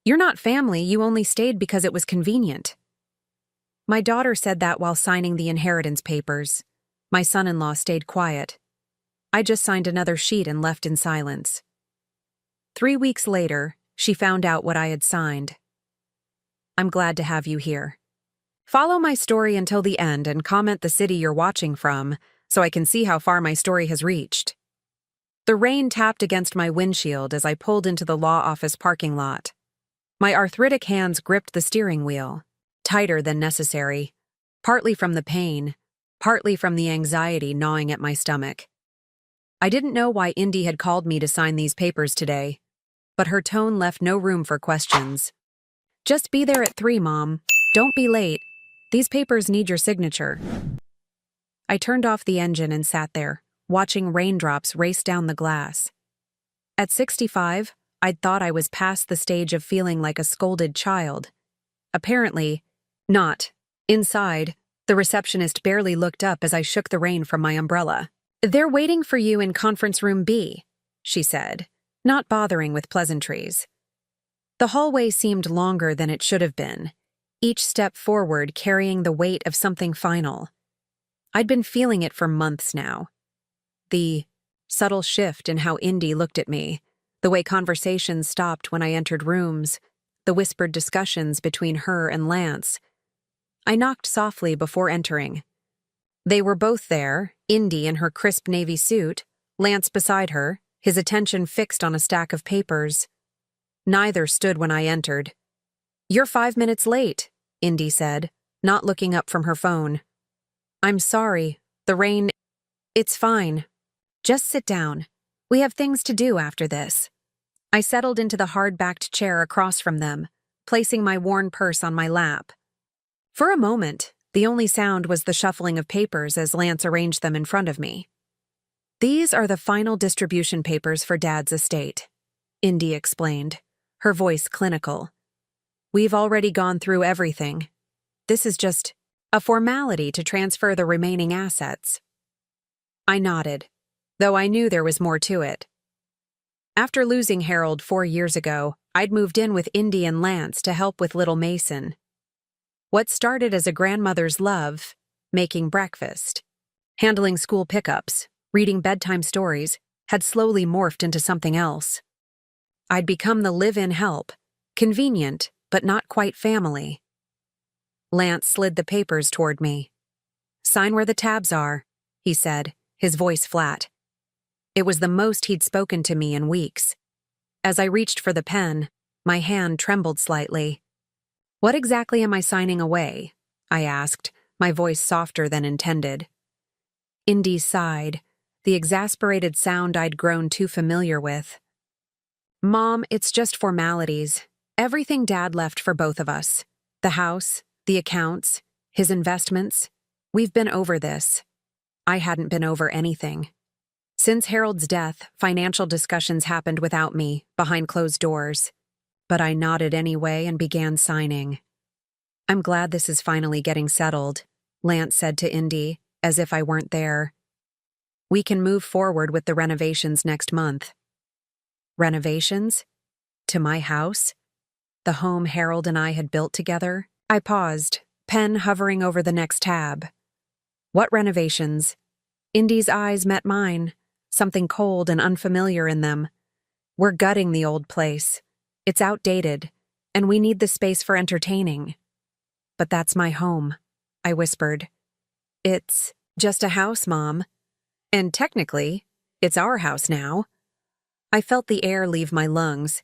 You're not family, you only stayed because it was convenient. My daughter said that while signing the inheritance papers. My son-in-law stayed quiet. I just signed another sheet and left in silence. 3 weeks later, she found out what I had signed. I'm glad to have you here. Follow my story until the end and comment the city you're watching from so I can see how far my story has reached. The rain tapped against my windshield as I pulled into the law office parking lot. My arthritic hands gripped the steering wheel, tighter than necessary, partly from the pain, partly from the anxiety gnawing at my stomach. I didn't know why Indy had called me to sign these papers today, but her tone left no room for questions. Just be there at 3, Mom. Don't be late. These papers need your signature. I turned off the engine and sat there, watching raindrops race down the glass. At 65, I'd thought I was past the stage of feeling like a scolded child. Apparently, not. Inside, the receptionist barely looked up as I shook the rain from my umbrella. "They're waiting for you in conference room B," she said, not bothering with pleasantries. The hallway seemed longer than it should have been, each step forward carrying the weight of something final. I'd been feeling it for months now. The subtle shift in how Indy looked at me, the way conversations stopped when I entered rooms, the whispered discussions between her and Lance. I knocked softly before entering. They were both there, Indy in her crisp navy suit, Lance beside her, his attention fixed on a stack of papers. Neither stood when I entered. "You're 5 minutes late," Indy said, not looking up from her phone. "I'm sorry, the rain—" "It's fine. Just sit down. We have things to do after this." I settled into the hard-backed chair across from them, placing my worn purse on my lap. For a moment, the only sound was the shuffling of papers as Lance arranged them in front of me. "These are the final distribution papers for Dad's estate," Indy explained, her voice clinical. "We've already gone through everything. This is just a formality to transfer the remaining assets." I nodded, though I knew there was more to it. After losing Harold 4 years ago, I'd moved in with Indy and Lance to help with little Mason. What started as a grandmother's love, making breakfast, handling school pickups, reading bedtime stories, had slowly morphed into something else. I'd become the live-in help, convenient, but not quite family. Lance slid the papers toward me. "Sign where the tabs are," he said, his voice flat. It was the most he'd spoken to me in weeks. As I reached for the pen, my hand trembled slightly. "What exactly am I signing away?" I asked, my voice softer than intended. Indy sighed, the exasperated sound I'd grown too familiar with. "Mom, it's just formalities. Everything Dad left for both of us. The house, the accounts, his investments. We've been over this." I hadn't been over anything. Since Harold's death, financial discussions happened without me, behind closed doors. But I nodded anyway and began signing. "I'm glad this is finally getting settled," Lance said to Indy, as if I weren't there. "We can move forward with the renovations next month." Renovations? To my house? The home Harold and I had built together? I paused, pen hovering over the next tab. "What renovations?" Indy's eyes met mine, something cold and unfamiliar in them. "We're gutting the old place. It's outdated, and we need the space for entertaining." "But that's my home," I whispered. "It's just a house, Mom. And technically, it's our house now." I felt the air leave my lungs.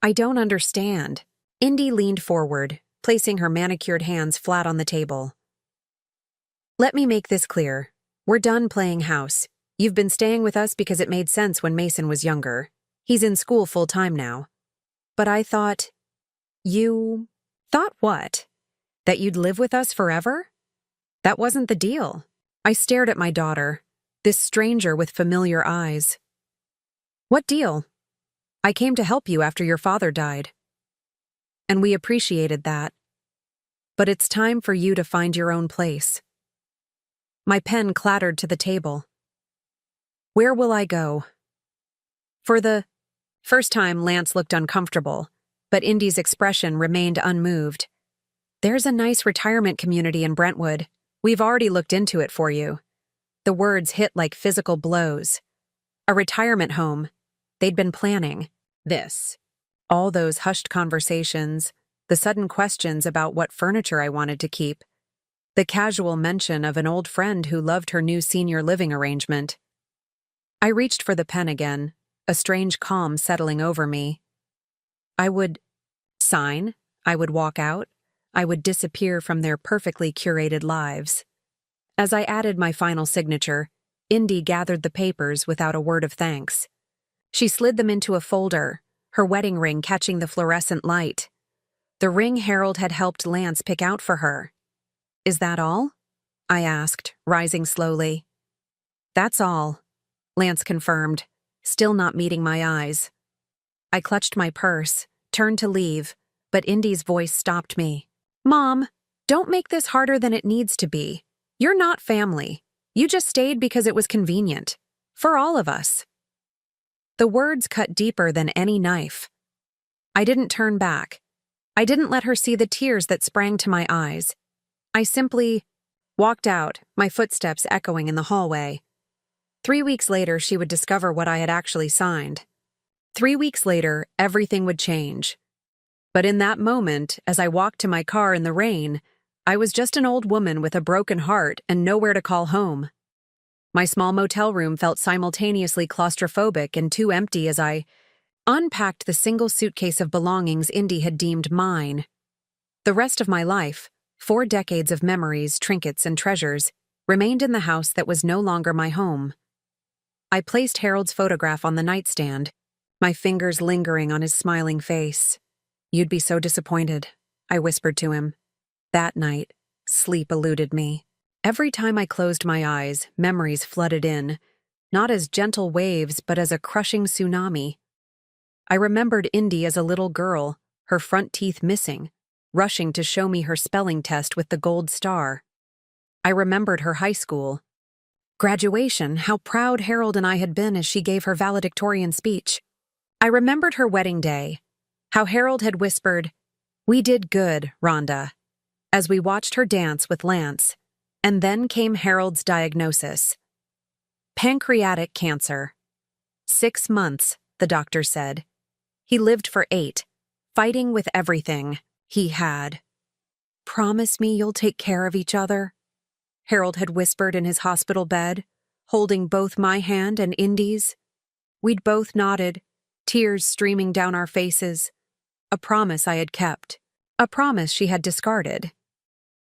"I don't understand." Indy leaned forward, placing her manicured hands flat on the table. "Let me make this clear. We're done playing house. You've been staying with us because it made sense when Mason was younger. He's in school full-time now. But I thought—" "You thought what? That you'd live with us forever?" "That wasn't the deal." I stared at my daughter, this stranger with familiar eyes. "What deal?" "I came to help you after your father died. And we appreciated that. But it's time for you to find your own place." My pen clattered to the table. "Where will I go?" For the first time, Lance looked uncomfortable, but Indy's expression remained unmoved. "There's a nice retirement community in Brentwood. We've already looked into it for you." The words hit like physical blows. A retirement home. They'd been planning this. All those hushed conversations, the sudden questions about what furniture I wanted to keep, the casual mention of an old friend who loved her new senior living arrangement. I reached for the pen again, a strange calm settling over me. I would sign, I would walk out, I would disappear from their perfectly curated lives. As I added my final signature, Indy gathered the papers without a word of thanks. She slid them into a folder, her wedding ring catching the fluorescent light. The ring Harold had helped Lance pick out for her. "Is that all?" I asked, rising slowly. "That's all," Lance confirmed, still not meeting my eyes. I clutched my purse, turned to leave, but Indy's voice stopped me. "Mom, don't make this harder than it needs to be. You're not family. You just stayed because it was convenient. For all of us." The words cut deeper than any knife. I didn't turn back. I didn't let her see the tears that sprang to my eyes. I simply walked out, my footsteps echoing in the hallway. 3 weeks later, she would discover what I had actually signed. 3 weeks later, everything would change. But in that moment, as I walked to my car in the rain, I was just an old woman with a broken heart and nowhere to call home. My small motel room felt simultaneously claustrophobic and too empty as I unpacked the single suitcase of belongings Indy had deemed mine. The rest of my life, 4 decades of memories, trinkets, and treasures, remained in the house that was no longer my home. I placed Harold's photograph on the nightstand, my fingers lingering on his smiling face. "You'd be so disappointed," I whispered to him. That night, sleep eluded me. Every time I closed my eyes, memories flooded in, not as gentle waves but as a crushing tsunami. I remembered Indy as a little girl, her front teeth missing, rushing to show me her spelling test with the gold star. I remembered her high school graduation, how proud Harold and I had been as she gave her valedictorian speech. I remembered her wedding day, how Harold had whispered, "We did good, Rhonda," as we watched her dance with Lance. And then came Harold's diagnosis. Pancreatic cancer. 6 months, the doctor said. He lived for 8, fighting with everything he had. "Promise me you'll take care of each other," Harold had whispered in his hospital bed, holding both my hand and Indy's. We'd both nodded, tears streaming down our faces. A promise I had kept. A promise she had discarded.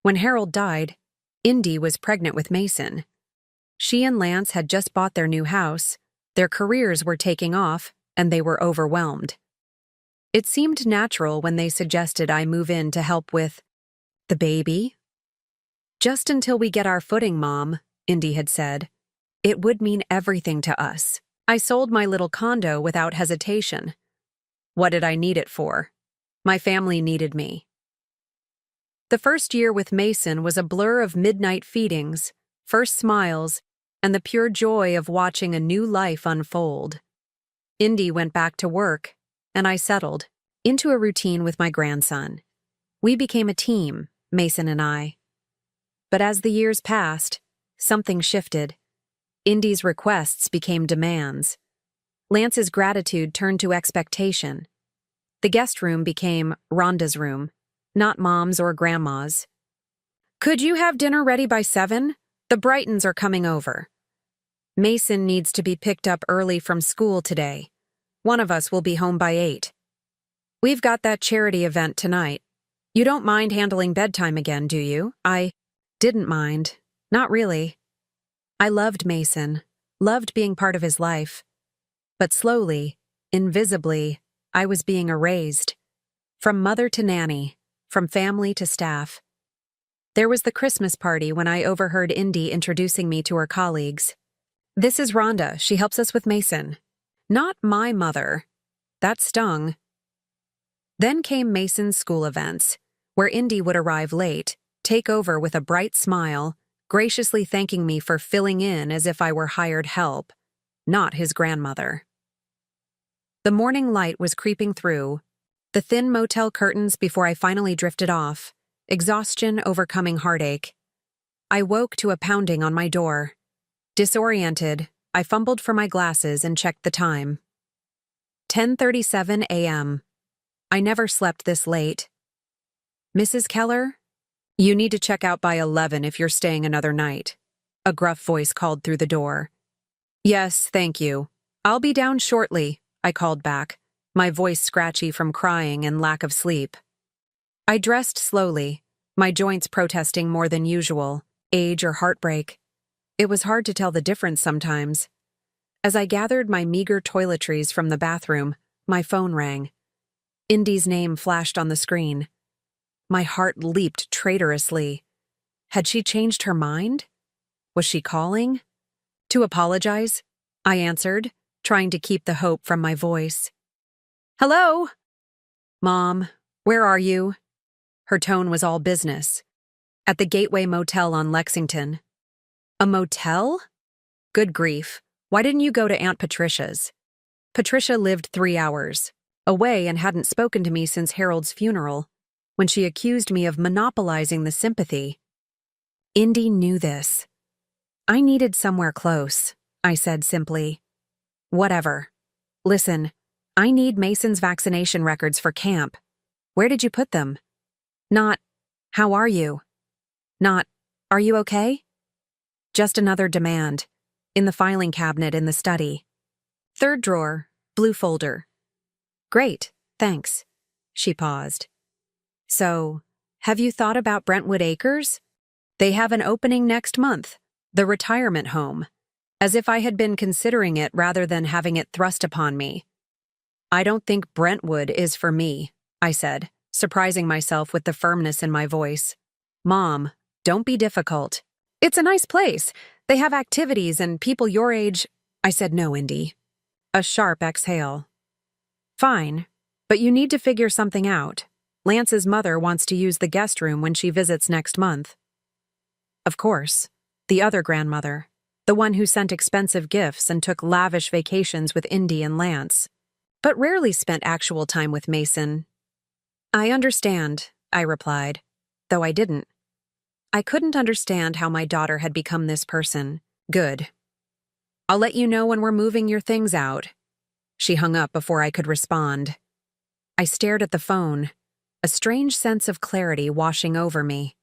When Harold died, Indy was pregnant with Mason. She and Lance had just bought their new house, their careers were taking off, and they were overwhelmed. It seemed natural when they suggested I move in to help with the baby. "Just until we get our footing, Mom," Indy had said. "It would mean everything to us." I sold my little condo without hesitation. What did I need it for? My family needed me. The first year with Mason was a blur of midnight feedings, first smiles, and the pure joy of watching a new life unfold. Indy went back to work, and I settled into a routine with my grandson. We became a team, Mason and I. But as the years passed, something shifted. Indy's requests became demands. Lance's gratitude turned to expectation. The guest room became Rhonda's room, not Mom's or Grandma's. "Could you have dinner ready by 7? The Brightons are coming over." "Mason needs to be picked up early from school today. One of us will be home by 8. "We've got that charity event tonight. You don't mind handling bedtime again, do you?" I didn't mind. Not really. I loved Mason, loved being part of his life. But slowly, invisibly, I was being erased. From mother to nanny, from family to staff. There was the Christmas party when I overheard Indy introducing me to her colleagues. "This is Rhonda, she helps us with Mason." Not my mother. That stung. Then came Mason's school events, where Indy would arrive late, take over with a bright smile, graciously thanking me for filling in as if I were hired help, not his grandmother. The morning light was creeping through, The thin motel curtains before I finally drifted off, exhaustion overcoming heartache. I woke to a pounding on my door. Disoriented, I fumbled for my glasses and checked the time. 10:37 a.m. I never slept this late. Mrs. Keller? You need to check out by 11 if you're staying another night. A gruff voice called through the door. Yes, thank you. I'll be down shortly, I called back, my voice scratchy from crying and lack of sleep. I dressed slowly, my joints protesting more than usual, age or heartbreak. It was hard to tell the difference sometimes. As I gathered my meager toiletries from the bathroom, my phone rang. Indy's name flashed on the screen. My heart leaped traitorously. Had she changed her mind? Was she calling? To apologize? I answered, trying to keep the hope from my voice. Hello? Mom, where are you? Her tone was all business. At the Gateway Motel on Lexington. A motel? Good grief. Why didn't you go to Aunt Patricia's? Patricia lived 3 hours away and hadn't spoken to me since Harold's funeral, when she accused me of monopolizing the sympathy. Indy knew this. I needed somewhere close, I said simply. Whatever. Listen, I need Mason's vaccination records for camp. Where did you put them? Not, how are you? Not, are you okay? Just another demand. In the filing cabinet in the study. Third drawer, blue folder. Great, thanks. She paused. So, have you thought about Brentwood Acres? They have an opening next month, the retirement home, as if I had been considering it rather than having it thrust upon me. I don't think Brentwood is for me, I said, surprising myself with the firmness in my voice. Mom, don't be difficult. It's a nice place. They have activities and people your age. I said no, Indy. A sharp exhale. Fine, but you need to figure something out. Lance's mother wants to use the guest room when she visits next month. Of course, the other grandmother, the one who sent expensive gifts and took lavish vacations with Indy and Lance, but rarely spent actual time with Mason. I understand, I replied, though I didn't. I couldn't understand how my daughter had become this person. Good. I'll let you know when we're moving your things out. She hung up before I could respond. I stared at the phone, a strange sense of clarity washing over me.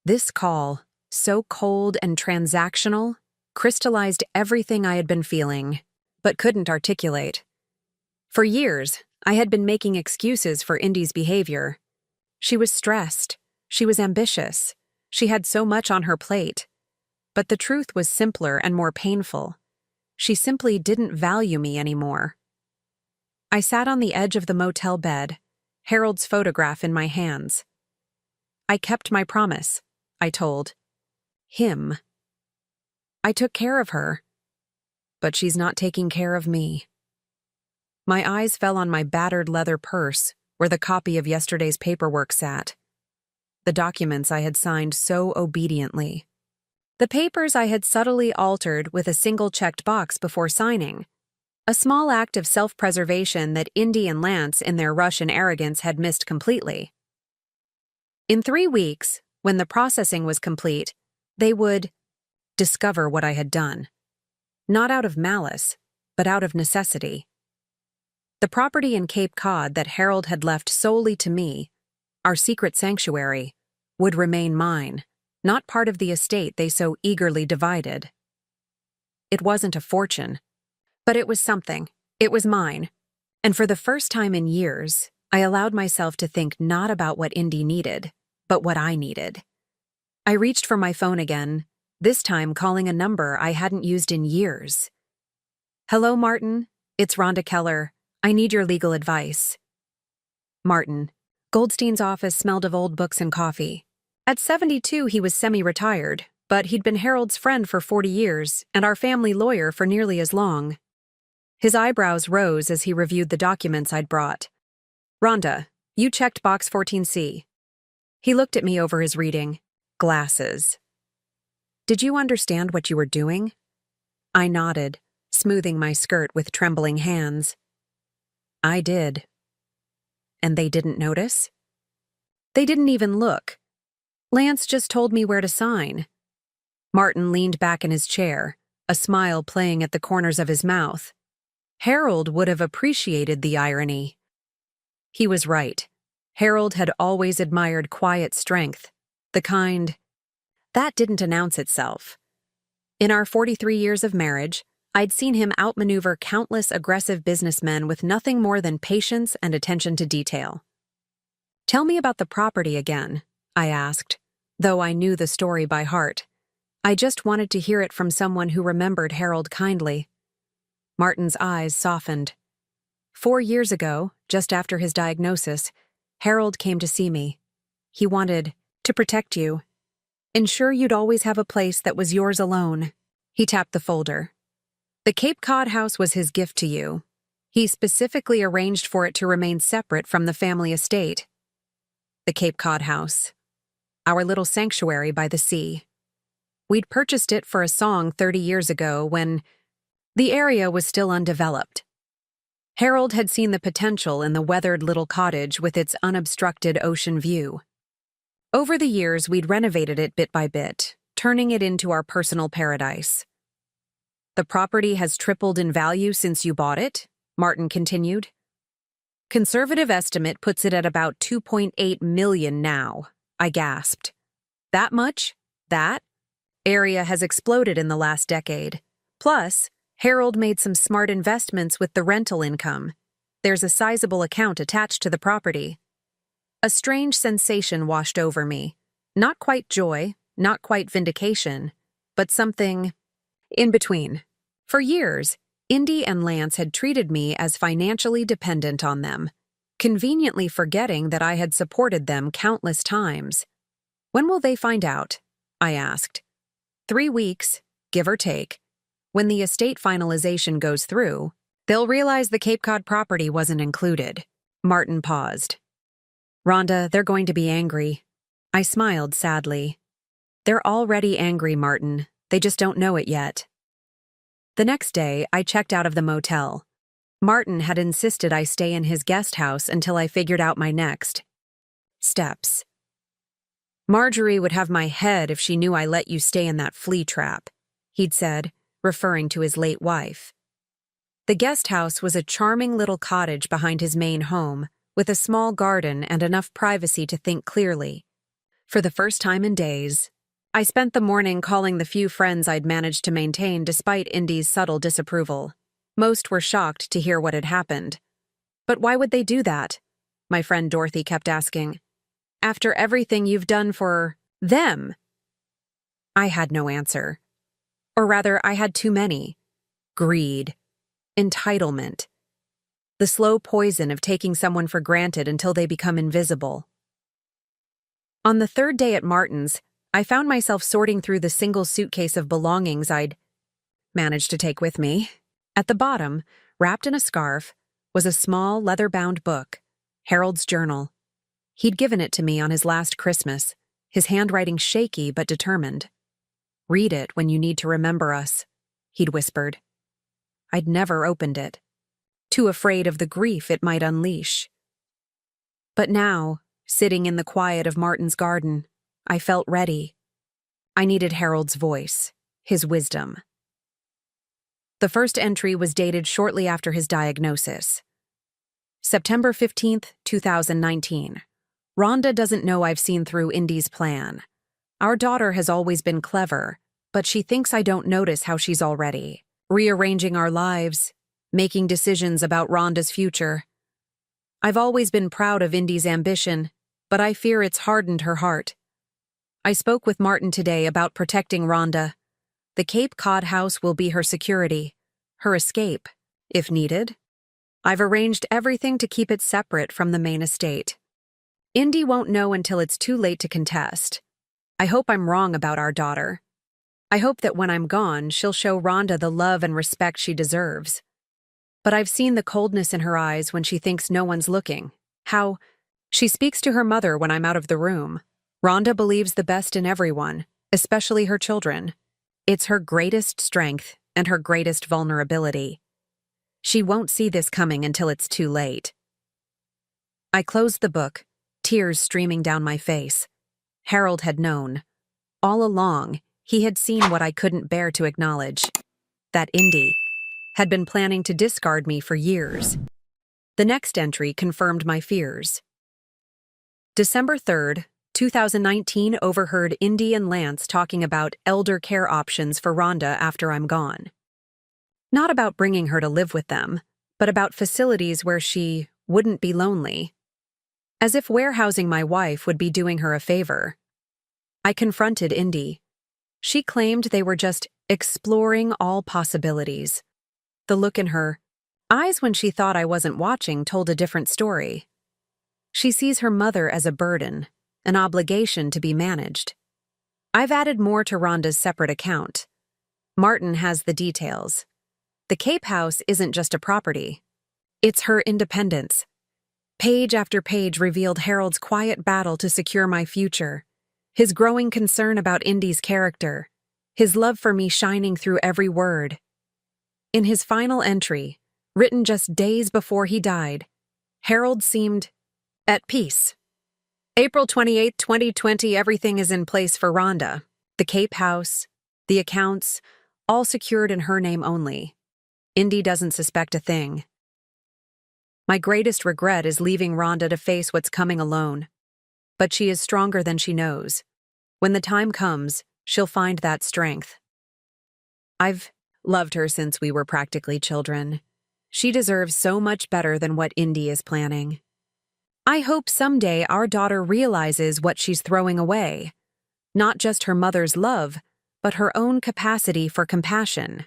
This call, so cold and transactional, crystallized everything I had been feeling, but couldn't articulate. For years, I had been making excuses for Indy's behavior. She was stressed. She was ambitious. She had so much on her plate. But the truth was simpler and more painful. She simply didn't value me anymore. I sat on the edge of the motel bed, Harold's photograph in my hands. I kept my promise, I told him. I took care of her, but she's not taking care of me. My eyes fell on my battered leather purse, where the copy of yesterday's paperwork sat. The documents I had signed so obediently. The papers I had subtly altered with a single checked box before signing. A small act of self-preservation that Indy and Lance, in their rush and arrogance, had missed completely. In 3 weeks, when the processing was complete, they would discover what I had done. Not out of malice, but out of necessity. The property in Cape Cod that Harold had left solely to me, our secret sanctuary, would remain mine, not part of the estate they so eagerly divided. It wasn't a fortune, but it was something. It was mine. And for the first time in years, I allowed myself to think not about what Indy needed, but what I needed. I reached for my phone again, this time calling a number I hadn't used in years. Hello, Martin. It's Rhonda Keller. I need your legal advice. Martin. Goldstein's office smelled of old books and coffee. At 72, he was semi-retired, but he'd been Harold's friend for 40 years and our family lawyer for nearly as long. His eyebrows rose as he reviewed the documents I'd brought. Rhonda, you checked box 14C. He looked at me over his reading. Glasses. Did you understand what you were doing? I nodded, smoothing my skirt with trembling hands. I did. and they didn't notice? They didn't even look. Lance just told me where to sign. Martin leaned back in his chair, a smile playing at the corners of his mouth. Harold would have appreciated the irony. He was right. Harold had always admired quiet strength, the kind that didn't announce itself. In our 43 years of marriage, I'd seen him outmaneuver countless aggressive businessmen with nothing more than patience and attention to detail. "Tell me about the property again," I asked, though I knew the story by heart. I just wanted to hear it from someone who remembered Harold kindly. Martin's eyes softened. 4 years ago, just after his diagnosis, Harold came to see me. He wanted to protect you. Ensure you'd always have a place that was yours alone. He tapped the folder. The Cape Cod house was his gift to you. He specifically arranged for it to remain separate from the family estate. The Cape Cod house. Our little sanctuary by the sea. We'd purchased it for a song 30 years ago when the area was still undeveloped. Harold had seen the potential in the weathered little cottage with its unobstructed ocean view. Over the years, we'd renovated it bit by bit, turning it into our personal paradise. "The property has tripled in value since you bought it," Martin continued. "Conservative estimate puts it at about $2.8 million now," I gasped. "That much? That?" Area has exploded in the last decade. Plus, Harold made some smart investments with the rental income. There's a sizable account attached to the property. A strange sensation washed over me. Not quite joy, not quite vindication, but something in between. For years, Indy and Lance had treated me as financially dependent on them, conveniently forgetting that I had supported them countless times. "When will they find out?" I asked. 3 weeks, give or take. When the estate finalization goes through, they'll realize the Cape Cod property wasn't included. Martin paused. "Rhonda, they're going to be angry." I smiled sadly. "They're already angry, Martin. They just don't know it yet." The next day, I checked out of the motel. Martin had insisted I stay in his guest house until I figured out my next steps. "Marjorie would have my head if she knew I let you stay in that flea trap," he'd said, referring to his late wife. The guest house was a charming little cottage behind his main home, with a small garden and enough privacy to think clearly. For the first time in days, I spent the morning calling the few friends I'd managed to maintain despite Indy's subtle disapproval. Most were shocked to hear what had happened. "But why would they do that?" my friend Dorothy kept asking. "After everything you've done for them?" I had no answer. Or rather, I had too many. Greed. Entitlement. The slow poison of taking someone for granted until they become invisible. On the third day at Martin's, I found myself sorting through the single suitcase of belongings I'd managed to take with me. At the bottom, wrapped in a scarf, was a small leather-bound book, Harold's journal. He'd given it to me on his last Christmas, his handwriting shaky but determined. "Read it when you need to remember us," he'd whispered. I'd never opened it, too afraid of the grief it might unleash. But now, sitting in the quiet of Martin's garden, I felt ready. I needed Harold's voice, his wisdom. The first entry was dated shortly after his diagnosis. September 15th, 2019. Rhonda doesn't know I've seen through Indy's plan. Our daughter has always been clever, but she thinks I don't notice how she's already rearranging our lives, making decisions about Rhonda's future. I've always been proud of Indy's ambition, but I fear it's hardened her heart. I spoke with Martin today about protecting Rhonda. The Cape Cod house will be her security, her escape, if needed. I've arranged everything to keep it separate from the main estate. Indy won't know until it's too late to contest. I hope I'm wrong about our daughter. I hope that when I'm gone, she'll show Rhonda the love and respect she deserves. But I've seen the coldness in her eyes when she thinks no one's looking. How she speaks to her mother when I'm out of the room. Rhonda believes the best in everyone, especially her children. It's her greatest strength and her greatest vulnerability. She won't see this coming until it's too late. I closed the book, tears streaming down my face. Harold had known. All along, he had seen what I couldn't bear to acknowledge. That Indy had been planning to discard me for years. The next entry confirmed my fears. December 3rd, 2019 overheard Indy and Lance talking about elder care options for Rhonda after I'm gone. Not about bringing her to live with them, but about facilities where she wouldn't be lonely. As if warehousing my wife would be doing her a favor. I confronted Indy. She claimed they were just exploring all possibilities. The look in her eyes when she thought I wasn't watching told a different story. She sees her mother as a burden, an obligation to be managed. I've added more to Rhonda's separate account. Martin has the details. The Cape House isn't just a property. It's her independence. Page after page revealed Harold's quiet battle to secure my future, his growing concern about Indy's character, his love for me shining through every word. In his final entry, written just days before he died, Harold seemed at peace. April 28, 2020, everything is in place for Rhonda. The Cape House, the accounts, all secured in her name only. Indy doesn't suspect a thing. My greatest regret is leaving Rhonda to face what's coming alone. But she is stronger than she knows. When the time comes, she'll find that strength. I've loved her since we were practically children. She deserves so much better than what Indy is planning. I hope someday our daughter realizes what she's throwing away. Not just her mother's love, but her own capacity for compassion.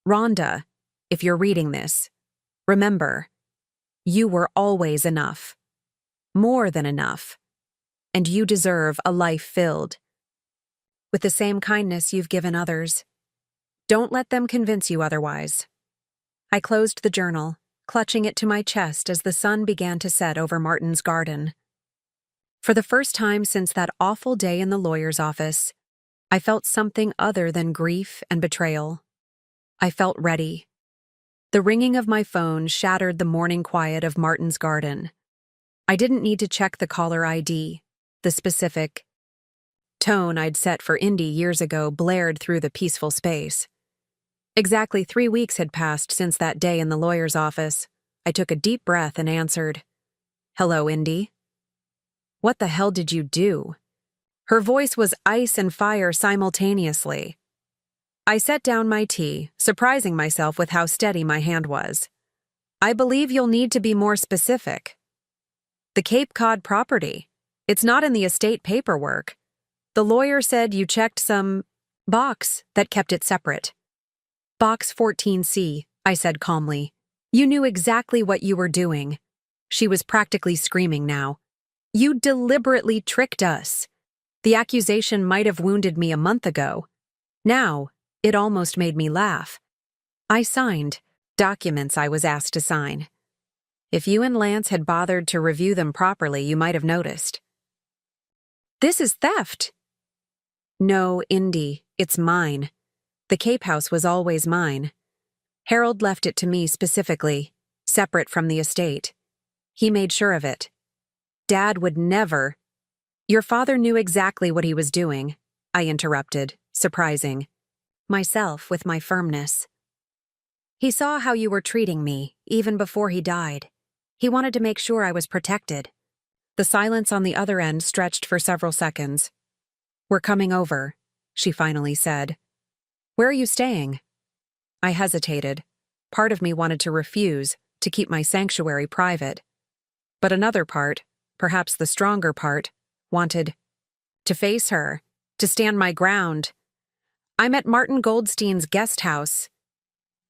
Rhonda, if you're reading this, remember, you were always enough. More than enough. And you deserve a life filled with the same kindness you've given others. Don't let them convince you otherwise. I closed the journal, clutching it to my chest as the sun began to set over Martin's garden. For the first time since that awful day in the lawyer's office, I felt something other than grief and betrayal. I felt ready. The ringing of my phone shattered the morning quiet of Martin's garden. I didn't need to check the caller ID. The specific tone I'd set for Indy years ago blared through the peaceful space. Exactly 3 weeks had passed since that day in the lawyer's office. I took a deep breath and answered, "Hello, Indy." "What the hell did you do?" Her voice was ice and fire simultaneously. I set down my tea, surprising myself with how steady my hand was. "I believe you'll need to be more specific." "The Cape Cod property. It's not in the estate paperwork. The lawyer said you checked some box that kept it separate." "Box 14C, I said calmly. "You knew exactly what you were doing." She was practically screaming now. "You deliberately tricked us." The accusation might have wounded me a month ago. Now, it almost made me laugh. I signed documents I was asked to sign. If you and Lance had bothered to review them properly, you might have noticed. "This is theft." "No, Indy, it's mine. The Cape House was always mine. Harold left it to me specifically, separate from the estate. He made sure of it. Dad would never—" "Your father knew exactly what he was doing," I interrupted, surprising myself with my firmness. "He saw how you were treating me, even before he died. He wanted to make sure I was protected." The silence on the other end stretched for several seconds. "We're coming over," she finally said. "Where are you staying?" I hesitated. Part of me wanted to refuse, to keep my sanctuary private. But another part, perhaps the stronger part, wanted to face her, to stand my ground. "I'm at Martin Goldstein's guest house."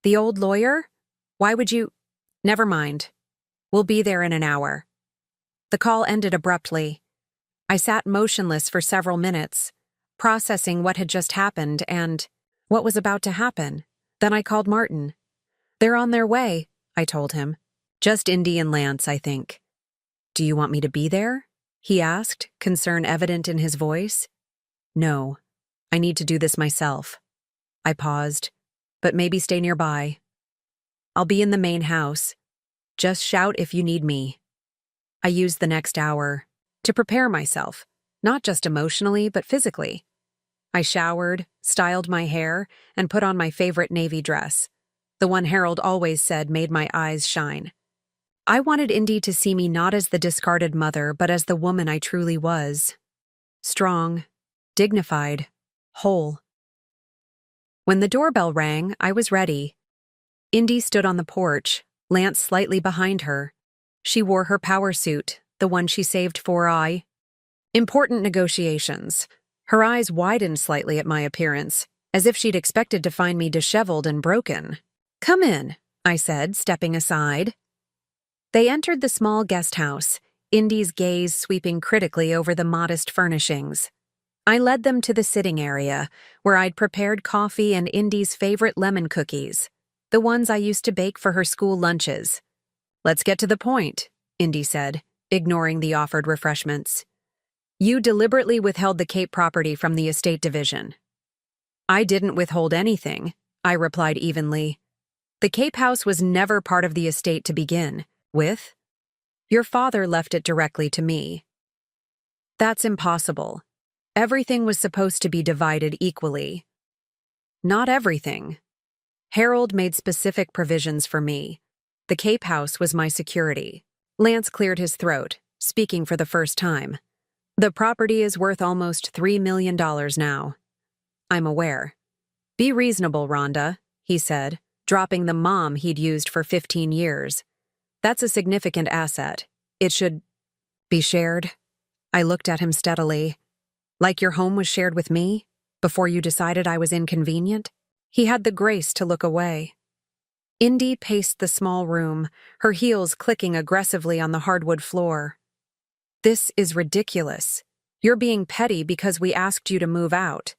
"The old lawyer? Why would you—" "Never mind. We'll be there in an hour." The call ended abruptly. I sat motionless for several minutes, processing what had just happened and what was about to happen. Then I called Martin. "They're on their way," I told him. "Just Indy and Lance, I think." "Do you want me to be there?" he asked, concern evident in his voice. "No, I need to do this myself." I paused. "But maybe stay nearby." "I'll be in the main house. Just shout if you need me." I used the next hour to prepare myself, not just emotionally, but physically. I showered, styled my hair, and put on my favorite navy dress, the one Harold always said made my eyes shine. I wanted Indy to see me not as the discarded mother, but as the woman I truly was. Strong, dignified, whole. When the doorbell rang, I was ready. Indy stood on the porch, Lance slightly behind her. She wore her power suit, the one she saved for important negotiations. Her eyes widened slightly at my appearance, as if she'd expected to find me disheveled and broken. "Come in," I said, stepping aside. They entered the small guest house, Indy's gaze sweeping critically over the modest furnishings. I led them to the sitting area, where I'd prepared coffee and Indy's favorite lemon cookies, the ones I used to bake for her school lunches. "Let's get to the point," Indy said, ignoring the offered refreshments. "You deliberately withheld the Cape property from the estate division." "I didn't withhold anything," I replied evenly. "The Cape house was never part of the estate to begin with. Your father left it directly to me." "That's impossible. Everything was supposed to be divided equally." "Not everything. Harold made specific provisions for me. The Cape house was my security." Lance cleared his throat, speaking for the first time. "The property is worth almost $3 million now." "I'm aware." "Be reasonable, Rhonda," he said, dropping the mom he'd used for 15 years. "That's a significant asset. It should be shared." I looked at him steadily. "Like your home was shared with me, before you decided I was inconvenient?" He had the grace to look away. Indy paced the small room, her heels clicking aggressively on the hardwood floor. "This is ridiculous. You're being petty because we asked you to move out."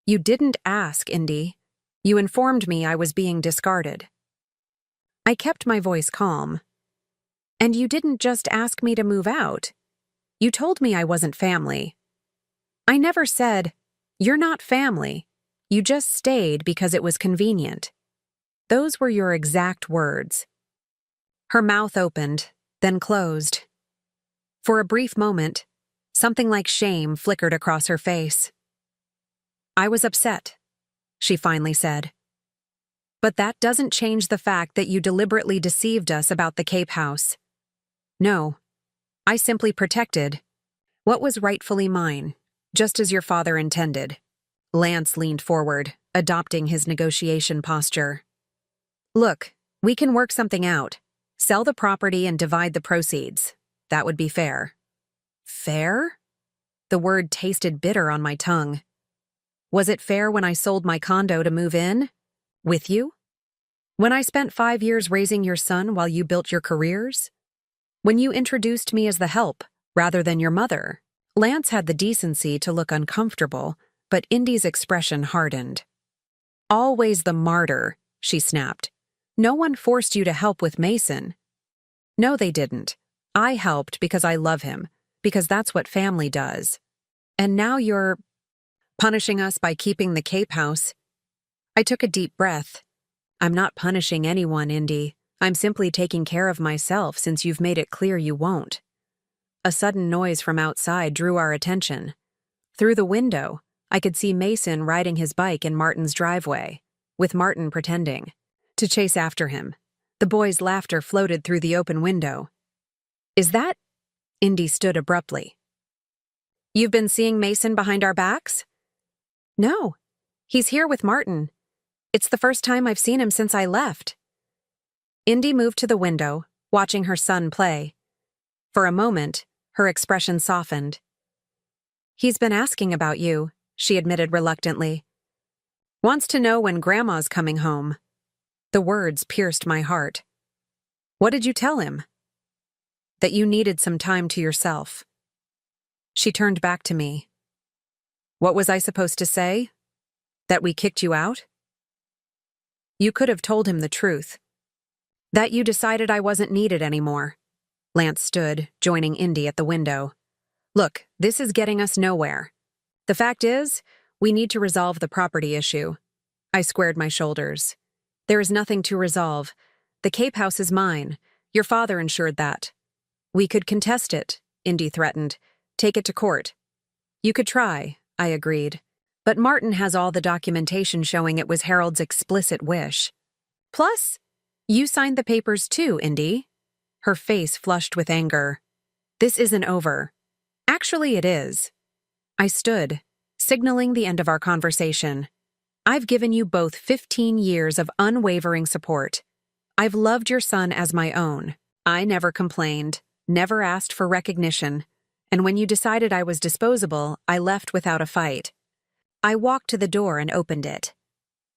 "You didn't ask, Indy. You informed me I was being discarded." I kept my voice calm. "And you didn't just ask me to move out. You told me I wasn't family." "I never said, 'You're not family.' You just stayed because it was convenient." "Those were your exact words." Her mouth opened, then closed. For a brief moment, something like shame flickered across her face. "I was upset," she finally said. "But that doesn't change the fact that you deliberately deceived us about the Cape house." "No, I simply protected what was rightfully mine, just as your father intended." Lance leaned forward, adopting his negotiation posture. "Look, we can work something out. Sell the property and divide the proceeds. That would be fair." "Fair?" The word tasted bitter on my tongue. "Was it fair when I sold my condo to move in? With you? When I spent 5 years raising your son while you built your careers? When you introduced me as the help, rather than your mother?" Lance had the decency to look uncomfortable, but Indy's expression hardened. "Always the martyr," she snapped. "No one forced you to help with Mason." "No, they didn't. I helped because I love him, because that's what family does. And now you're punishing us by keeping the Cape house." I took a deep breath. "I'm not punishing anyone, Indy. I'm simply taking care of myself since you've made it clear you won't." A sudden noise from outside drew our attention. Through the window, I could see Mason riding his bike in Martin's driveway, with Martin pretending to chase after him. The boys' laughter floated through the open window. "Is that—" Indy stood abruptly. "You've been seeing Mason behind our backs?" "No. He's here with Martin. It's the first time I've seen him since I left." Indy moved to the window, watching her son play. For a moment, her expression softened. "He's been asking about you," she admitted reluctantly. "Wants to know when Grandma's coming home." The words pierced my heart. "What did you tell him?" "That you needed some time to yourself." She turned back to me. "What was I supposed to say? That we kicked you out?" "You could have told him the truth. That you decided I wasn't needed anymore." Lance stood, joining Indy at the window. "Look, this is getting us nowhere. The fact is, we need to resolve the property issue." I squared my shoulders. "There is nothing to resolve. The Cape house is mine. Your father ensured that." We could contest it, Indy threatened. Take it to court. You could try, I agreed. But Martin has all the documentation showing it was Harold's explicit wish. Plus, you signed the papers too, Indy. Her face flushed with anger. This isn't over. Actually, it is. I stood, signaling the end of our conversation. I've given you both 15 years of unwavering support. I've loved your son as my own. I never complained, never asked for recognition, and when you decided I was disposable, I left without a fight. I walked to the door and opened it.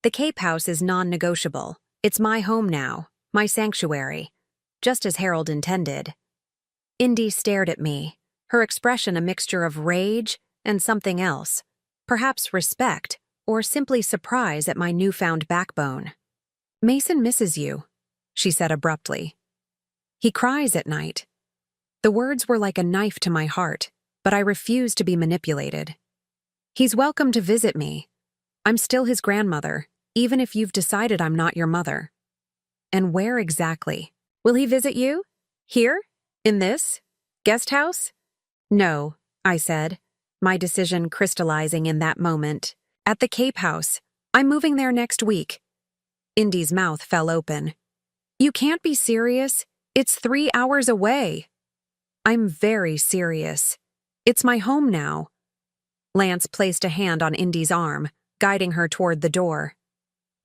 The Cape House is non-negotiable. It's my home now, my sanctuary, just as Harold intended. Indy stared at me, her expression a mixture of rage and something else, perhaps respect or simply surprise at my newfound backbone. Mason misses you, she said abruptly. He cries at night. The words were like a knife to my heart, but I refused to be manipulated. He's welcome to visit me. I'm still his grandmother, even if you've decided I'm not your mother. And where exactly? Will he visit you? Here? In this? Guest house? No, I said, my decision crystallizing in that moment. At the Cape House. I'm moving there next week. Indy's mouth fell open. You can't be serious. It's 3 hours away. I'm very serious. It's my home now. Lance placed a hand on Indy's arm, guiding her toward the door.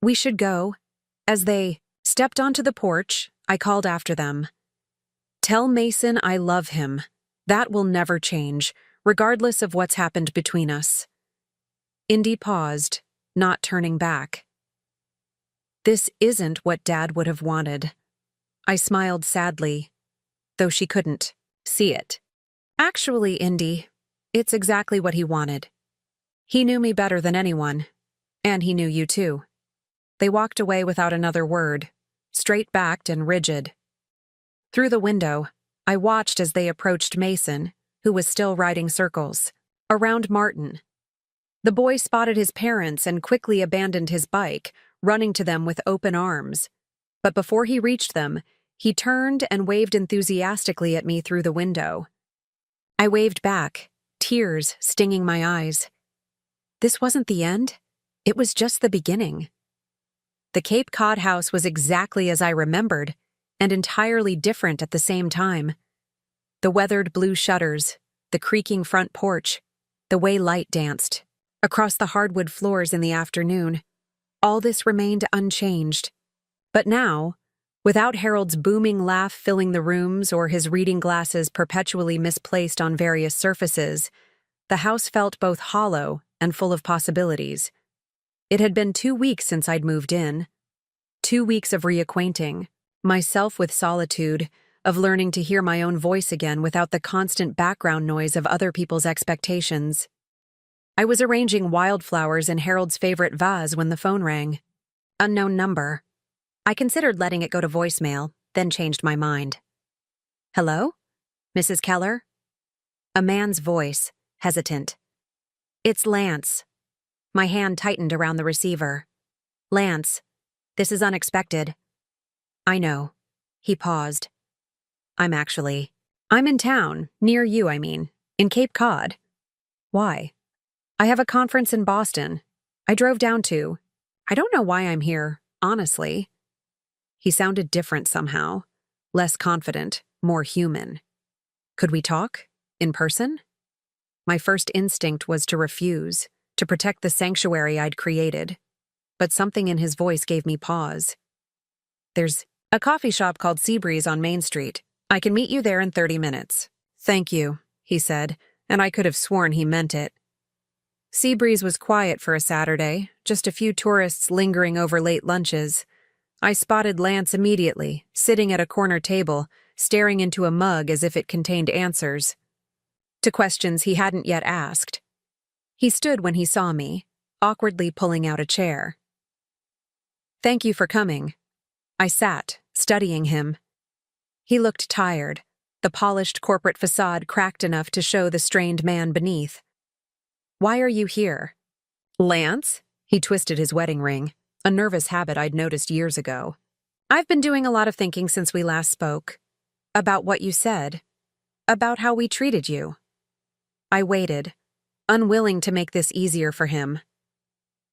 We should go. As they stepped onto the porch, I called after them. Tell Mason I love him. That will never change, regardless of what's happened between us. Indy paused, not turning back. This isn't what Dad would have wanted. I smiled sadly, though she couldn't see it. Actually, Indy, it's exactly what he wanted. He knew me better than anyone, and he knew you too. They walked away without another word, straight-backed and rigid. Through the window, I watched as they approached Mason, who was still riding circles, around Martin. The boy spotted his parents and quickly abandoned his bike, running to them with open arms. But before he reached them, he turned and waved enthusiastically at me through the window. I waved back, tears stinging my eyes. This wasn't the end. It was just the beginning. The Cape Cod house was exactly as I remembered, and entirely different at the same time. The weathered blue shutters, the creaking front porch, the way light danced across the hardwood floors in the afternoon. All this remained unchanged. But now, without Harold's booming laugh filling the rooms or his reading glasses perpetually misplaced on various surfaces, the house felt both hollow and full of possibilities. It had been 2 weeks since I'd moved in. 2 weeks of reacquainting myself with solitude, of learning to hear my own voice again without the constant background noise of other people's expectations. I was arranging wildflowers in Harold's favorite vase when the phone rang. Unknown number. I considered letting it go to voicemail, then changed my mind. Hello? Mrs. Keller? A man's voice, hesitant. It's Lance. My hand tightened around the receiver. Lance, this is unexpected. I know. He paused. I'm in town, near you, I mean, in Cape Cod. Why? I have a conference in Boston. I drove down to. I don't know why I'm here, honestly. He sounded different somehow, less confident, more human. Could we talk? In person? My first instinct was to refuse, to protect the sanctuary I'd created. But something in his voice gave me pause. There's a coffee shop called Seabreeze on Main Street. I can meet you there in 30 minutes. Thank you, he said, and I could have sworn he meant it. Seabreeze was quiet for a Saturday, just a few tourists lingering over late lunches. I spotted Lance immediately, sitting at a corner table, staring into a mug as if it contained answers to questions he hadn't yet asked. He stood when he saw me, awkwardly pulling out a chair. Thank you for coming. I sat, studying him. He looked tired, the polished corporate facade cracked enough to show the strained man beneath. Why are you here? Lance? He twisted his wedding ring, a nervous habit I'd noticed years ago. I've been doing a lot of thinking since we last spoke. About what you said. About how we treated you. I waited, unwilling to make this easier for him.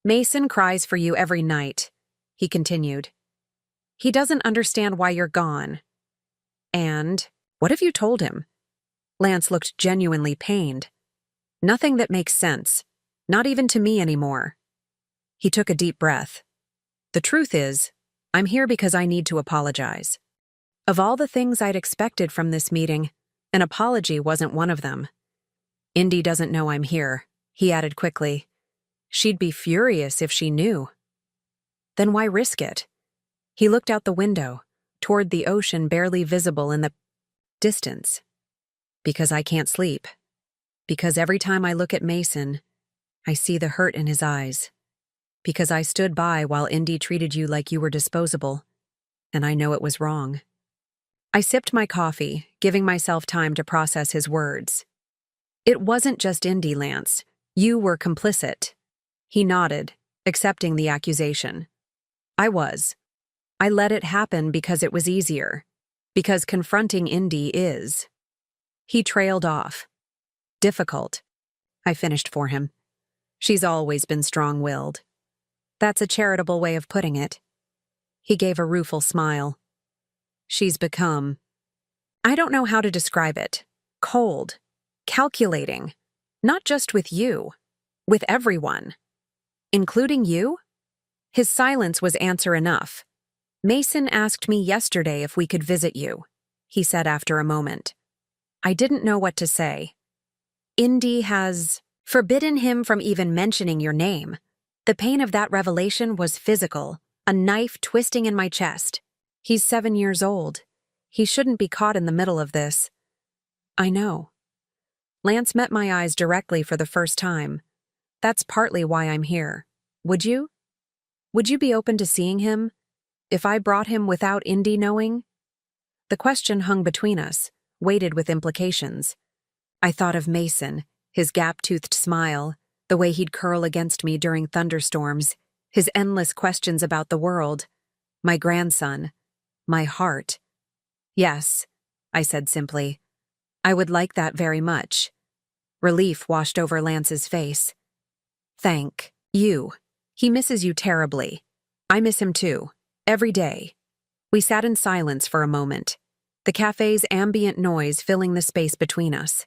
Mason cries for you every night, he continued. He doesn't understand why you're gone. And what have you told him? Lance looked genuinely pained. Nothing that makes sense, not even to me anymore. He took a deep breath. The truth is, I'm here because I need to apologize. Of all the things I'd expected from this meeting, an apology wasn't one of them. Indy doesn't know I'm here, he added quickly. She'd be furious if she knew. Then why risk it? He looked out the window, toward the ocean barely visible in the distance. Because I can't sleep. Because every time I look at Mason, I see the hurt in his eyes. Because I stood by while Indy treated you like you were disposable, and I know it was wrong. I sipped my coffee, giving myself time to process his words. It wasn't just Indy, Lance. You were complicit. He nodded, accepting the accusation. I was. I let it happen because it was easier. Because confronting Indy is. He trailed off. Difficult. I finished for him. She's always been strong-willed. That's a charitable way of putting it. He gave a rueful smile. She's become. I don't know how to describe it. Cold. Calculating. Not just with you. With everyone. Including you? His silence was answer enough. Mason asked me yesterday if we could visit you, he said after a moment. I didn't know what to say. Indy has forbidden him from even mentioning your name. The pain of that revelation was physical, a knife twisting in my chest. He's 7 years old. He shouldn't be caught in the middle of this. I know. Lance met my eyes directly for the first time. That's partly why I'm here. Would you? Would you be open to seeing him? If I brought him without Indy knowing? The question hung between us, weighted with implications. I thought of Mason, his gap-toothed smile, the way he'd curl against me during thunderstorms, his endless questions about the world, my grandson, my heart. Yes, I said simply. I would like that very much. Relief washed over Lance's face. Thank you. He misses you terribly. I miss him too. Every day. We sat in silence for a moment, the cafe's ambient noise filling the space between us.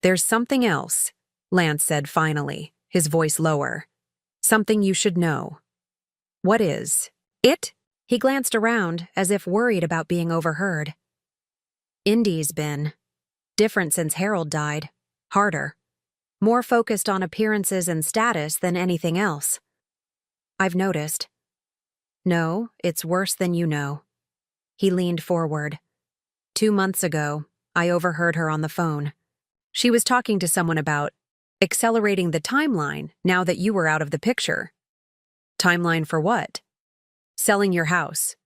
There's something else, Lance said finally, his voice lower. Something you should know. What is it? He glanced around, as if worried about being overheard. Indy's been different since Harold died. Harder. More focused on appearances and status than anything else. I've noticed. No, it's worse than you know. He leaned forward. 2 months ago, I overheard her on the phone. She was talking to someone about accelerating the timeline now that you were out of the picture. Timeline for what? Selling your house.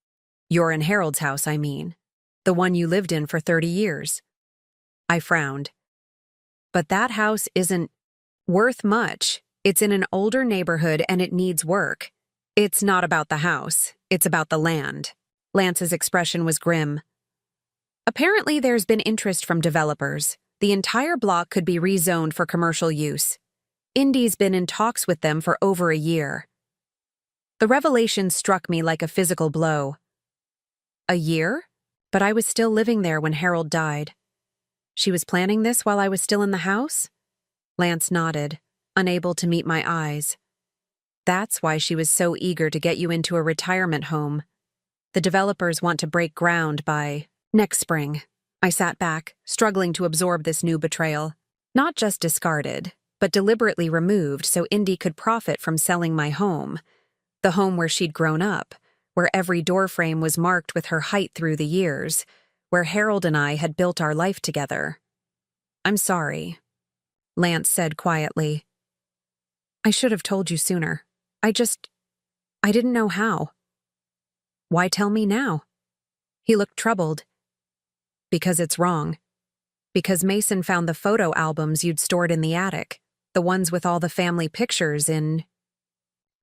Your and Harold's house, I mean. The one you lived in for 30 years. I frowned. But that house isn't worth much. It's in an older neighborhood and it needs work. It's not about the house. It's about the land. Lance's expression was grim. Apparently there's been interest from developers. The entire block could be rezoned for commercial use. Indy's been in talks with them for over a year. The revelation struck me like a physical blow. A year? But I was still living there when Harold died. She was planning this while I was still in the house? Lance nodded, unable to meet my eyes. That's why she was so eager to get you into a retirement home. The developers want to break ground by next spring. I sat back, struggling to absorb this new betrayal. Not just discarded, but deliberately removed so Indy could profit from selling my home. The home where she'd grown up, where every doorframe was marked with her height through the years, where Harold and I had built our life together. I'm sorry, Lance said quietly. I should have told you sooner. I didn't know how. Why tell me now? He looked troubled. Because it's wrong. Because Mason found the photo albums you'd stored in the attic, the ones with all the family pictures in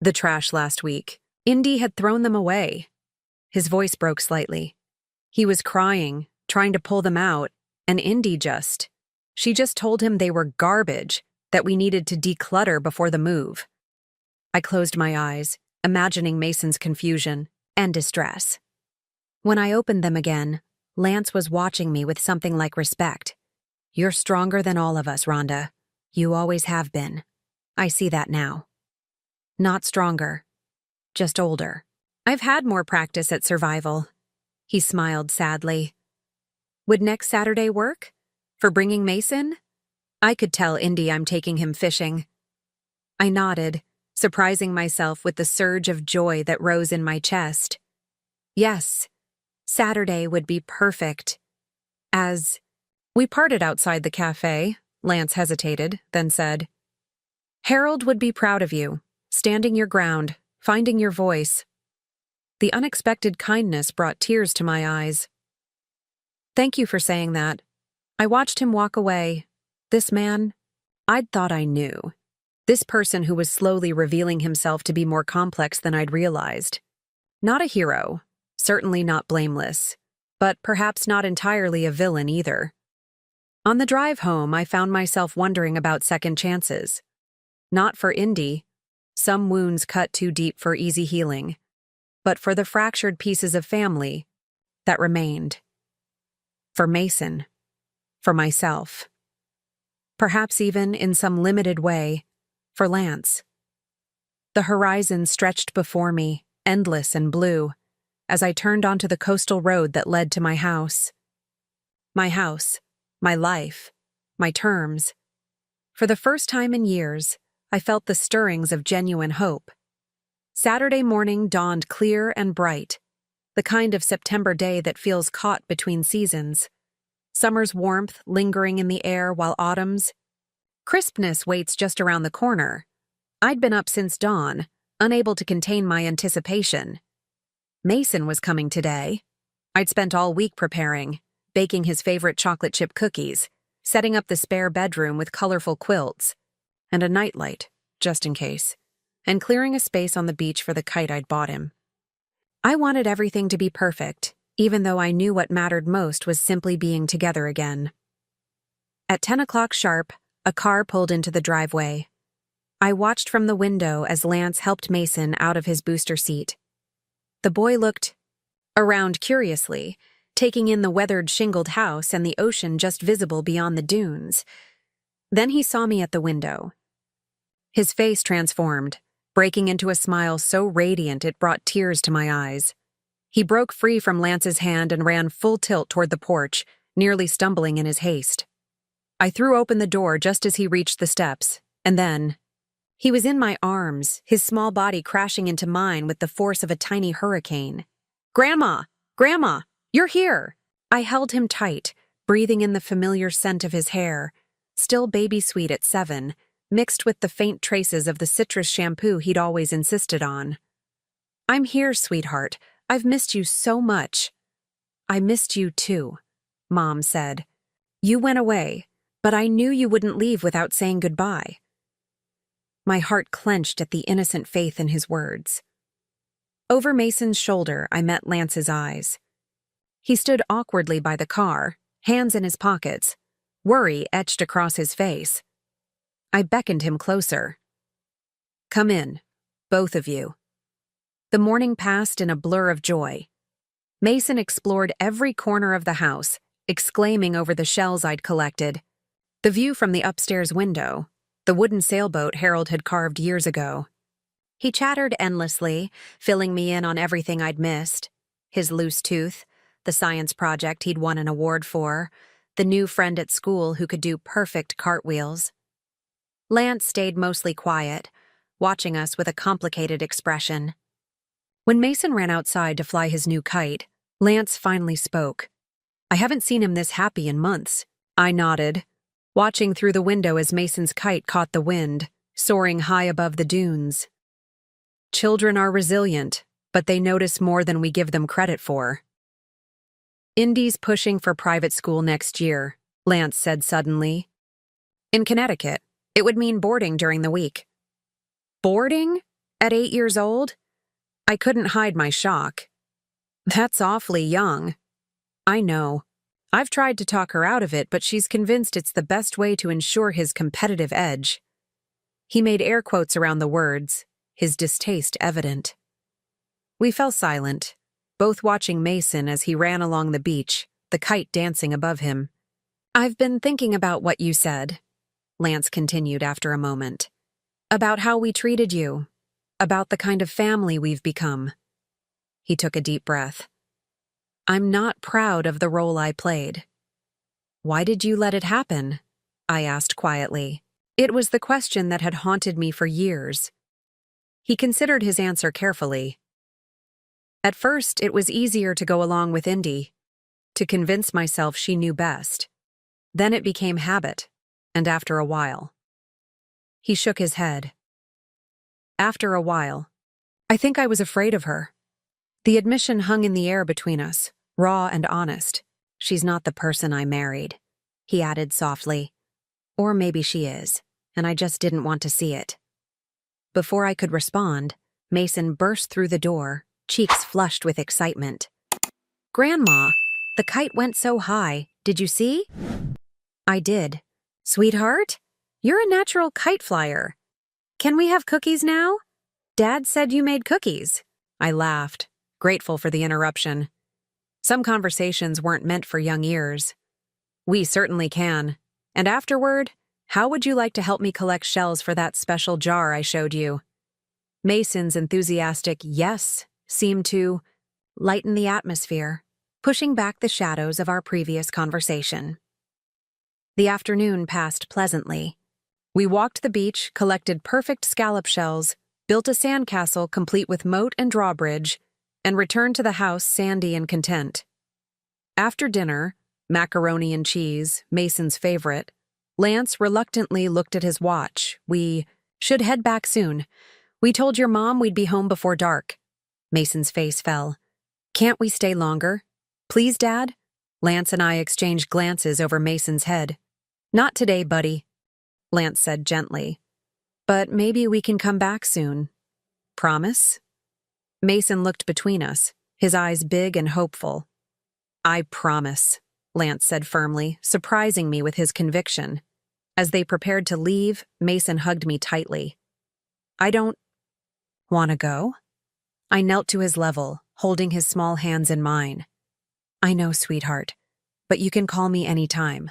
the trash last week. Indy had thrown them away. His voice broke slightly. He was crying, trying to pull them out, And she just told him they were garbage, that we needed to declutter before the move. I closed my eyes, imagining Mason's confusion and distress. When I opened them again, Lance was watching me with something like respect. "You're stronger than all of us, Rhonda. You always have been. I see that now." "Not stronger, just older. I've had more practice at survival." He smiled sadly. "Would next Saturday work? For bringing Mason?" I could tell Indy I'm taking him fishing. I nodded, surprising myself with the surge of joy that rose in my chest. Yes, Saturday would be perfect. As we parted outside the cafe, Lance hesitated, then said, "Harold would be proud of you, standing your ground, finding your voice." The unexpected kindness brought tears to my eyes. "Thank you for saying that." I watched him walk away. This man, I'd thought I knew. This person who was slowly revealing himself to be more complex than I'd realized. Not a hero, certainly not blameless, but perhaps not entirely a villain either. On the drive home, I found myself wondering about second chances. Not for Indy, some wounds cut too deep for easy healing, but for the fractured pieces of family that remained. For Mason. For myself. Perhaps even, in some limited way, for Lance. The horizon stretched before me, endless and blue, as I turned onto the coastal road that led to my house. My house, my life, my terms. For the first time in years, I felt the stirrings of genuine hope. Saturday morning dawned clear and bright, the kind of September day that feels caught between seasons. Summer's warmth lingering in the air while autumn's crispness waits just around the corner. I'd been up since dawn, unable to contain my anticipation. Mason was coming today. I'd spent all week preparing, baking his favorite chocolate chip cookies, setting up the spare bedroom with colorful quilts, and a nightlight, just in case, and clearing a space on the beach for the kite I'd bought him. I wanted everything to be perfect, even though I knew what mattered most was simply being together again. At 10 o'clock sharp, a car pulled into the driveway. I watched from the window as Lance helped Mason out of his booster seat. The boy looked around curiously, taking in the weathered shingled house and the ocean just visible beyond the dunes. Then he saw me at the window. His face transformed, breaking into a smile so radiant it brought tears to my eyes. He broke free from Lance's hand and ran full tilt toward the porch, nearly stumbling in his haste. I threw open the door just as he reached the steps, and then he was in my arms, his small body crashing into mine with the force of a tiny hurricane. "Grandma! Grandma! You're here!" I held him tight, breathing in the familiar scent of his hair, still baby sweet at 7, mixed with the faint traces of the citrus shampoo he'd always insisted on. "I'm here, sweetheart. I've missed you so much." "I missed you too," Mom said. "You went away, but I knew you wouldn't leave without saying goodbye." My heart clenched at the innocent faith in his words. Over Mason's shoulder, I met Lance's eyes. He stood awkwardly by the car, hands in his pockets, worry etched across his face. I beckoned him closer. "Come in, both of you." The morning passed in a blur of joy. Mason explored every corner of the house, exclaiming over the shells I'd collected. The view from the upstairs window, the wooden sailboat Harold had carved years ago. He chattered endlessly, filling me in on everything I'd missed. His loose tooth, the science project he'd won an award for, the new friend at school who could do perfect cartwheels. Lance stayed mostly quiet, watching us with a complicated expression. When Mason ran outside to fly his new kite, Lance finally spoke. "I haven't seen him this happy in months." I nodded, watching through the window as Mason's kite caught the wind, soaring high above the dunes. Children are resilient, but they notice more than we give them credit for. "Indy's pushing for private school next year," Lance said suddenly. "In Connecticut, it would mean boarding during the week." Boarding? At 8 years old? I couldn't hide my shock. "That's awfully young." "I know. I've tried to talk her out of it, but she's convinced it's the best way to ensure his competitive edge. He made air quotes around the words, his distaste evident. We fell silent, both watching Mason as he ran along the beach, the kite dancing above him. "I've been thinking about what you said," Lance continued after a moment. "About how we treated you. About the kind of family we've become." He took a deep breath. "I'm not proud of the role I played." "Why did you let it happen?" I asked quietly. It was the question that had haunted me for years. He considered his answer carefully. "At first, it was easier to go along with Indy, to convince myself she knew best. Then it became habit, and after a while." He shook his head. "After a while, I think I was afraid of her." The admission hung in the air between us, raw and honest. "She's not the person I married," he added softly. "Or maybe she is, and I just didn't want to see it." Before I could respond, Mason burst through the door, cheeks flushed with excitement. "Grandma, the kite went so high. Did you see?" I did. "Sweetheart, you're a natural kite flyer. Can we have cookies now? Dad said you made cookies." I laughed, grateful for the interruption. Some conversations weren't meant for young ears. "We certainly can. And afterward, how would you like to help me collect shells for that special jar I showed you?" Mason's enthusiastic yes seemed to lighten the atmosphere, pushing back the shadows of our previous conversation. The afternoon passed pleasantly. We walked the beach, collected perfect scallop shells, built a sandcastle complete with moat and drawbridge, and returned to the house sandy and content. After dinner, macaroni and cheese, Mason's favorite, Lance reluctantly looked at his watch. "We should head back soon. We told your mom we'd be home before dark." Mason's face fell. "Can't we stay longer? Please, Dad?" Lance and I exchanged glances over Mason's head. "Not today, buddy," Lance said gently. "But maybe we can come back soon. Promise?" Mason looked between us, his eyes big and hopeful. "I promise," Lance said firmly, surprising me with his conviction. As they prepared to leave, Mason hugged me tightly. "I don't want to go?" I knelt to his level, holding his small hands in mine. "I know, sweetheart, but you can call me any time,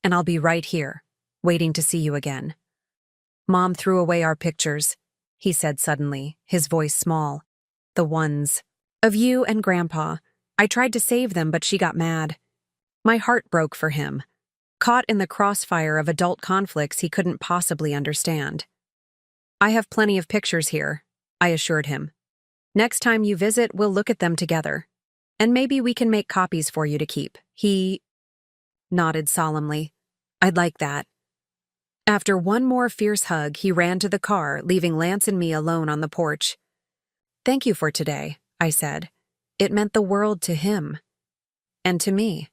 and I'll be right here, waiting to see you again." "Mom threw away our pictures," he said suddenly, his voice small. "The ones of you and Grandpa. I tried to save them, but she got mad." My heart broke for him, caught in the crossfire of adult conflicts he couldn't possibly understand. "I have plenty of pictures here," I assured him. "Next time you visit, we'll look at them together. And maybe we can make copies for you to keep." He nodded solemnly. "I'd like that." After one more fierce hug, he ran to the car, leaving Lance and me alone on the porch. "Thank you for today," I said. It meant the world to him. And to me.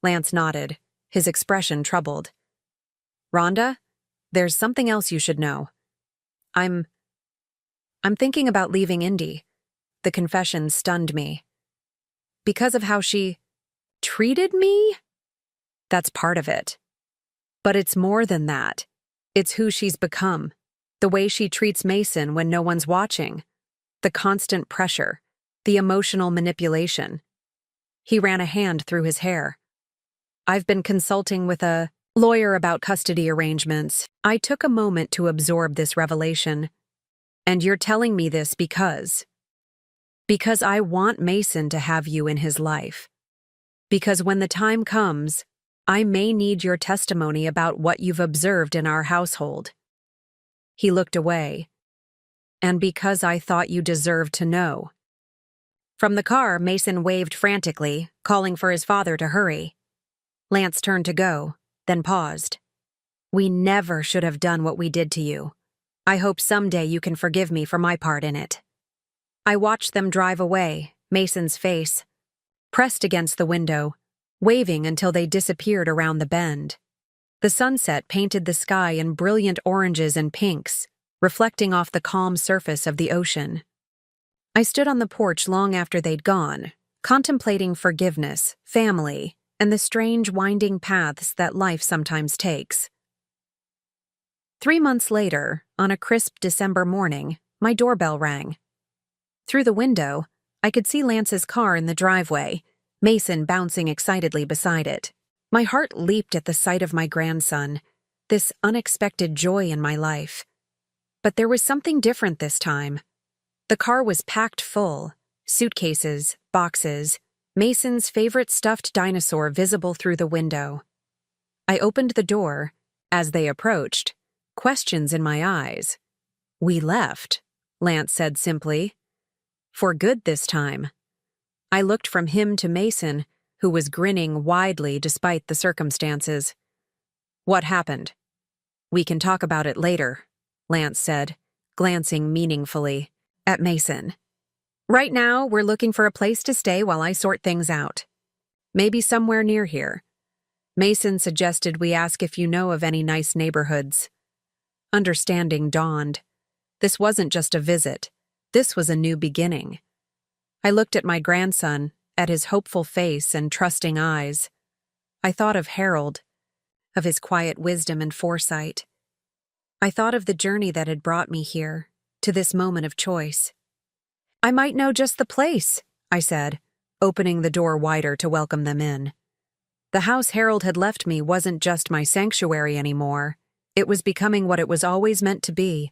Lance nodded, his expression troubled. "Rhonda, there's something else you should know. I'm thinking about leaving Indy." The confession stunned me. "Because of how she treated me?" "That's part of it. But it's more than that. It's who she's become. The way she treats Mason when no one's watching. The constant pressure. The emotional manipulation." He ran a hand through his hair. "I've been consulting with a lawyer about custody arrangements." I took a moment to absorb this revelation. "And you're telling me this because I want Mason to have you in his life. Because when the time comes, I may need your testimony about what you've observed in our household." He looked away. "And because I thought you deserved to know." From the car, Mason waved frantically, calling for his father to hurry. Lance turned to go, then paused. "We never should have done what we did to you. I hope someday you can forgive me for my part in it." I watched them drive away, Mason's face pressed against the window, waving until they disappeared around the bend. The sunset painted the sky in brilliant oranges and pinks, reflecting off the calm surface of the ocean. I stood on the porch long after they'd gone, contemplating forgiveness, family, and the strange winding paths that life sometimes takes. 3 months later, on a crisp December morning, my doorbell rang. Through the window, I could see Lance's car in the driveway, Mason bouncing excitedly beside it. My heart leaped at the sight of my grandson, this unexpected joy in my life. But there was something different this time. The car was packed full, suitcases, boxes, Mason's favorite stuffed dinosaur visible through the window. I opened the door. As they approached, questions in my eyes. "We left," Lance said simply. "For good this time." I looked from him to Mason, who was grinning widely despite the circumstances. "What happened?" "We can talk about it later," Lance said, glancing meaningfully at Mason. "Right now, we're looking for a place to stay while I sort things out. Maybe somewhere near here." Mason suggested we ask if you know of any nice neighborhoods. Understanding dawned. This wasn't just a visit. This was a new beginning. I looked at my grandson, at his hopeful face and trusting eyes. I thought of Harold, of his quiet wisdom and foresight. I thought of the journey that had brought me here, to this moment of choice. "I might know just the place," I said, opening the door wider to welcome them in. The house Harold had left me wasn't just my sanctuary anymore. It was becoming what it was always meant to be,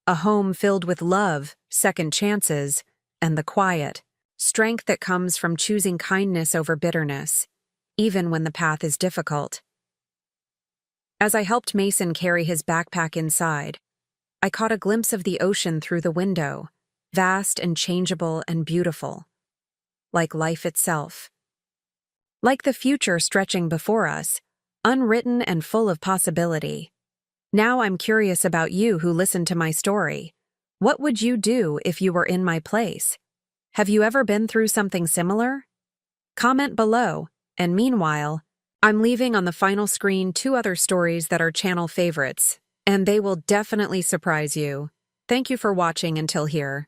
a home filled with love, second chances, and the quiet, strength that comes from choosing kindness over bitterness, even when the path is difficult. As I helped Mason carry his backpack inside, I caught a glimpse of the ocean through the window, vast and changeable and beautiful, like life itself. Like the future stretching before us, unwritten and full of possibility. Now I'm curious about you who listened to my story. What would you do if you were in my place? Have you ever been through something similar? Comment below, and meanwhile, I'm leaving on the final screen 2 other stories that are channel favorites, and they will definitely surprise you. Thank you for watching until here.